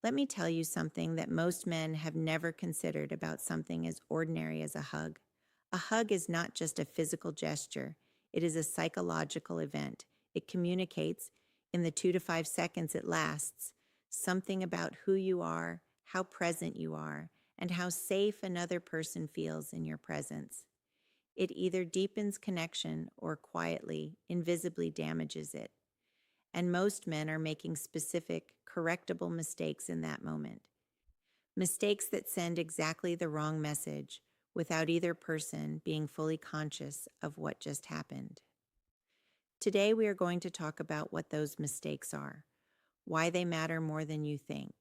Let me tell you something that most men have never considered about something as ordinary as a hug. A hug is not just a physical gesture, it is a psychological event. It communicates, in the 2 to 5 seconds it lasts, something about who you are, how present you are, and how safe another person feels in your presence. It either deepens connection or quietly, invisibly damages it. And most men are making specific, correctable mistakes in that moment. Mistakes that send exactly the wrong message without either person being fully conscious of what just happened. Today, we are going to talk about what those mistakes are, why they matter more than you think,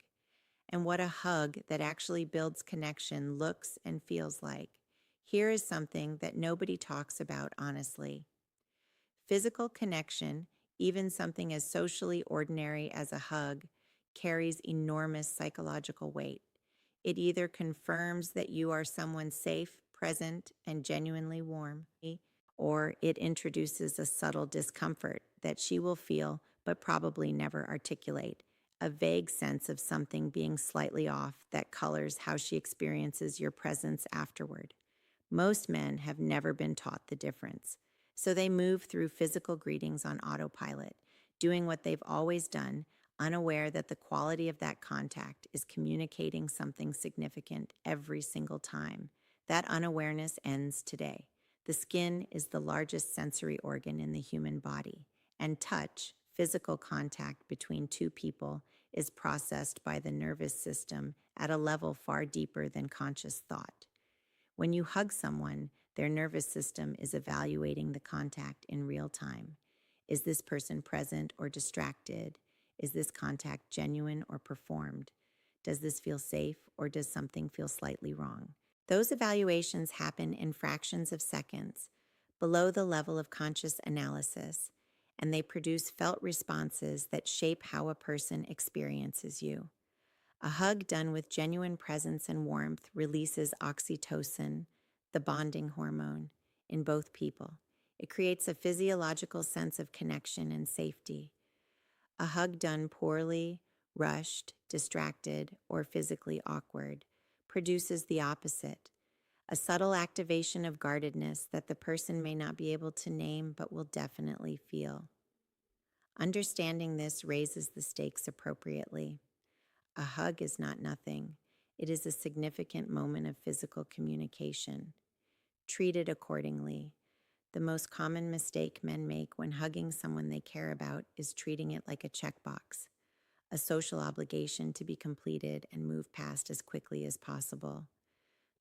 and what a hug that actually builds connection looks and feels like. Here is something that nobody talks about honestly. Physical connection, even something as socially ordinary as a hug, carries enormous psychological weight. It either confirms that you are someone safe, present, and genuinely warm, or it introduces a subtle discomfort that she will feel but probably never articulate, a vague sense of something being slightly off that colors how she experiences your presence afterward. Most men have never been taught the difference, so they move through physical greetings on autopilot, doing what they've always done, unaware that the quality of that contact is communicating something significant every single time. That unawareness ends today. The skin is the largest sensory organ in the human body, and touch, physical contact between two people, is processed by the nervous system at a level far deeper than conscious thought. When you hug someone, their nervous system is evaluating the contact in real time. Is this person present or distracted? Is this contact genuine or performed? Does this feel safe or does something feel slightly wrong? Those evaluations happen in fractions of seconds, below the level of conscious analysis, and they produce felt responses that shape how a person experiences you. A hug done with genuine presence and warmth releases oxytocin, the bonding hormone, in both people. It creates a physiological sense of connection and safety. A hug done poorly, rushed, distracted, or physically awkward produces the opposite, a subtle activation of guardedness that the person may not be able to name but will definitely feel. Understanding this raises the stakes appropriately. A hug is not nothing. It is a significant moment of physical communication. Treat it accordingly. The most common mistake men make when hugging someone they care about is treating it like a checkbox, a social obligation to be completed and move past as quickly as possible.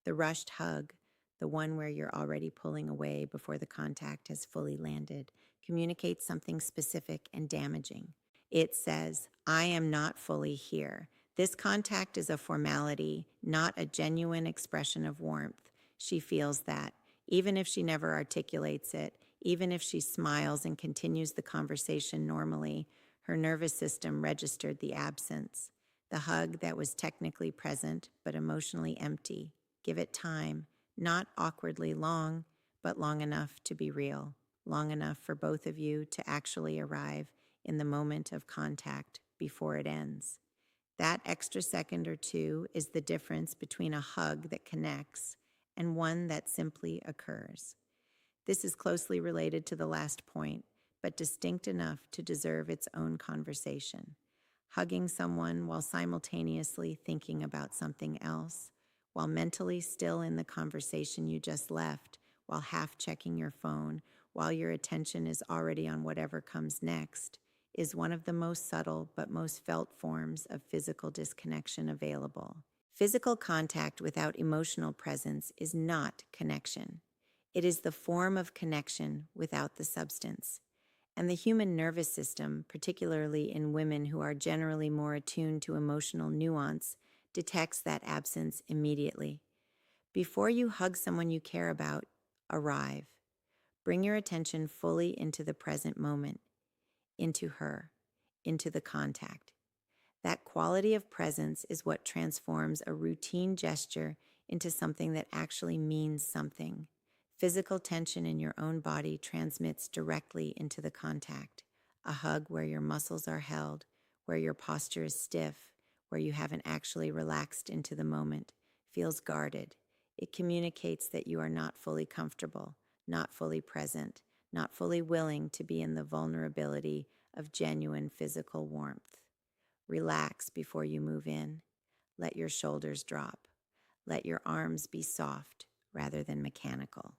The rushed hug, the one where you're already pulling away before the contact has fully landed, communicates something specific and damaging. It says, I am not fully here. This contact is a formality, not a genuine expression of warmth. She feels that, even if she never articulates it, even if she smiles and continues the conversation normally, her nervous system registered the absence. The hug that was technically present but emotionally empty. Give it time, not awkwardly long, but long enough to be real, long enough for both of you to actually arrive in the moment of contact before it ends. That extra second or two is the difference between a hug that connects and one that simply occurs. This is closely related to the last point, but distinct enough to deserve its own conversation. Hugging someone while simultaneously thinking about something else, while mentally still in the conversation you just left, while half checking your phone, while your attention is already on whatever comes next, is one of the most subtle but most felt forms of physical disconnection available. Physical contact without emotional presence is not connection. It is the form of connection without the substance. And the human nervous system, particularly in women who are generally more attuned to emotional nuance, detects that absence immediately. Before you hug someone you care about, arrive. Bring your attention fully into the present moment, into her, into the contact. That quality of presence is what transforms a routine gesture into something that actually means something. Physical tension in your own body transmits directly into the contact. A hug where your muscles are held, where your posture is stiff, where you haven't actually relaxed into the moment, feels guarded. It communicates that you are not fully comfortable, not fully present, not fully willing to be in the vulnerability of genuine physical warmth. Relax before you move in. Let your shoulders drop. Let your arms be soft rather than mechanical.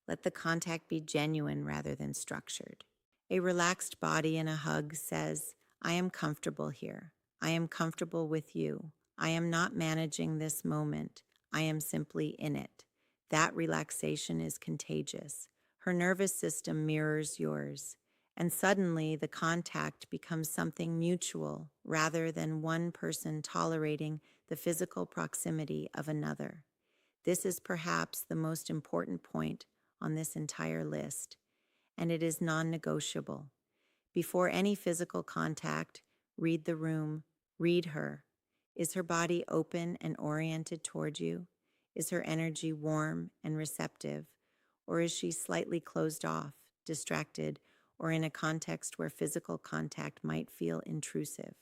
Let the contact be genuine rather than structured. A relaxed body in a hug says, I am comfortable here. I am comfortable with you. I am not managing this moment. I am simply in it. That relaxation is contagious. Her nervous system mirrors yours. And suddenly the contact becomes something mutual rather than one person tolerating the physical proximity of another. This is perhaps the most important point on this entire list, and it is non negotiable. Before any physical contact, read the room, read her. Is her body open and oriented toward you? Is her energy warm and receptive? Or is she slightly closed off, distracted, or in a context where physical contact might feel intrusive?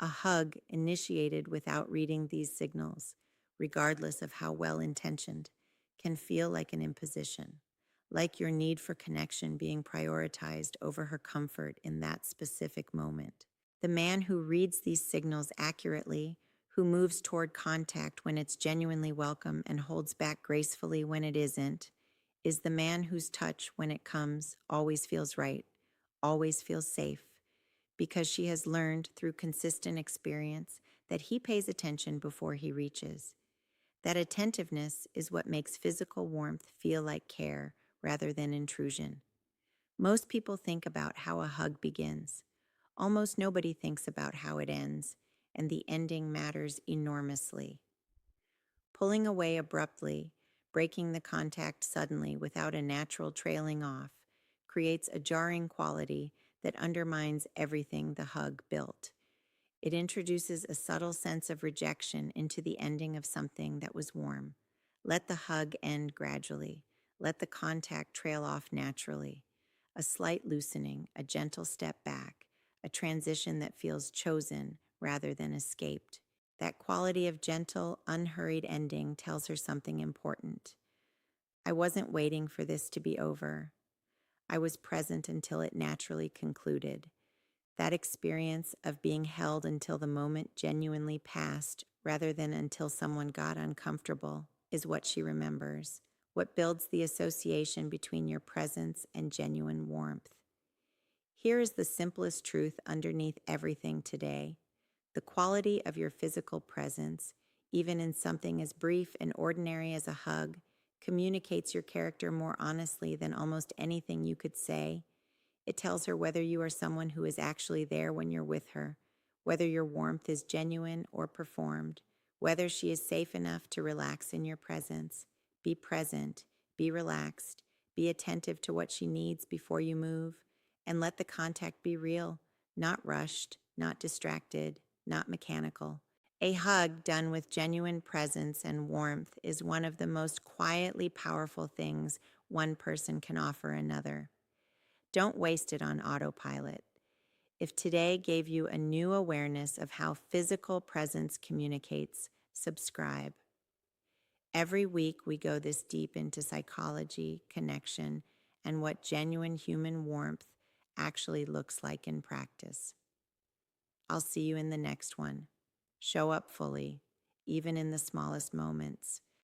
A hug initiated without reading these signals, regardless of how well intentioned, can feel like an imposition, like your need for connection being prioritized over her comfort in that specific moment. The man who reads these signals accurately, who moves toward contact when it's genuinely welcome and holds back gracefully when it isn't, is the man whose touch, when it comes, always feels right, always feels safe, because she has learned through consistent experience that he pays attention before he reaches. That attentiveness is what makes physical warmth feel like care rather than intrusion. Most people think about how a hug begins. Almost nobody thinks about how it ends, and the ending matters enormously. Pulling away abruptly, breaking the contact suddenly without a natural trailing off, creates a jarring quality that undermines everything the hug built. It introduces a subtle sense of rejection into the ending of something that was warm. Let the hug end gradually. Let the contact trail off naturally. A slight loosening, a gentle step back, a transition that feels chosen rather than escaped. That quality of gentle, unhurried ending tells her something important. I wasn't waiting for this to be over. I was present until it naturally concluded. That experience of being held until the moment genuinely passed rather than until someone got uncomfortable is what she remembers, what builds the association between your presence and genuine warmth. Here is the simplest truth underneath everything today. The quality of your physical presence, even in something as brief and ordinary as a hug, communicates your character more honestly than almost anything you could say. It tells her whether you are someone who is actually there when you're with her, whether your warmth is genuine or performed, whether she is safe enough to relax in your presence. Be present, be relaxed, be attentive to what she needs before you move, and let the contact be real, not rushed, not distracted, not mechanical. A hug done with genuine presence and warmth is one of the most quietly powerful things one person can offer another. Don't waste it on autopilot. If today gave you a new awareness of how physical presence communicates, subscribe. Every week we go this deep into psychology, connection, and what genuine human warmth actually looks like in practice. I'll see you in the next one. Show up fully, even in the smallest moments.